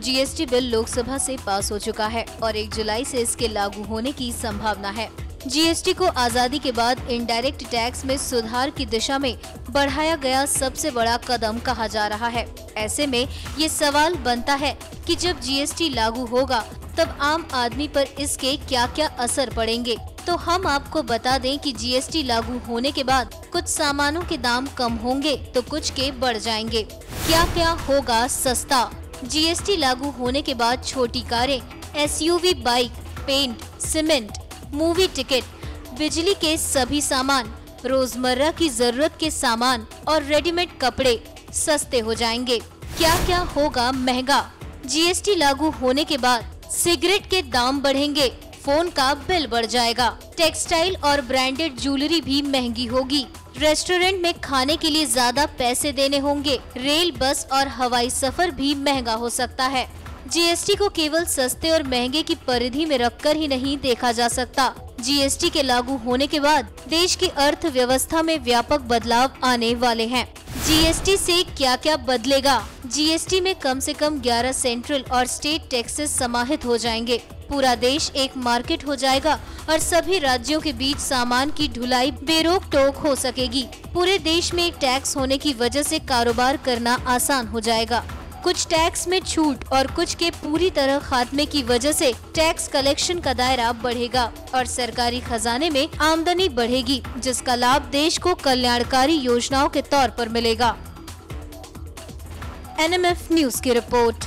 GST bill Lok Sabha से पास हो चुका है और 1 जुलाई से इसके लागू होने की संभावना है। जीएसटी को आजादी के बाद इनडायरेक्ट टैक्स में सुधार की दिशा में बढ़ाया गया सबसे बड़ा कदम कहा जा रहा है। ऐसे में ये सवाल बनता है कि जब जीएसटी लागू होगा तब आम आदमी पर इसके क्या क्या असर पड़ेंगे। तो हम आपको बता दें कि जीएसटी लागू होने के बाद कुछ सामानों के दाम कम होंगे तो कुछ के बढ़ जाएंगे। क्या क्या होगा सस्ता? जीएसटी लागू होने के बाद छोटी कारें, SUV, bike, paint, cement, movie ticket, बिजली के सभी सामान, रोजमर्रा की जरूरत के सामान और रेडीमेड कपड़े सस्ते हो जाएंगे। क्या क्या होगा महंगा? जीएसटी लागू होने के बाद सिगरेट के दाम बढ़ेंगे, फोन का बिल बढ़ जाएगा, टेक्सटाइल और ब्रांडेड ज्वेलरी भी महंगी होगी, रेस्टोरेंट में खाने के लिए ज्यादा पैसे देने होंगे, रेल, बस और हवाई सफर भी महंगा हो सकता है। जीएसटी को केवल सस्ते और महंगे की परिधि में रखकर ही नहीं देखा जा सकता। जीएसटी के लागू होने के बाद देश की अर्थव्यवस्था में व्यापक बदलाव आने वाले हैं। जीएसटी से क्या क्या बदलेगा? जीएसटी में कम से कम 11 सेंट्रल और स्टेट टैक्सेस समाहित हो जाएंगे। पूरा देश एक मार्केट हो जाएगा और सभी राज्यों के बीच सामान की ढुलाई बेरोक टोक हो सकेगी। पूरे देश में एक टैक्स होने की वजह से कारोबार करना आसान हो जाएगा। कुछ टैक्स में छूट और कुछ के पूरी तरह खात्मे की वजह से टैक्स कलेक्शन का दायरा बढ़ेगा और सरकारी खजाने में आमदनी बढ़ेगी, जिसका लाभ देश को कल्याणकारी योजनाओं के तौर पर मिलेगा। एनएमएफ न्यूज की रिपोर्ट।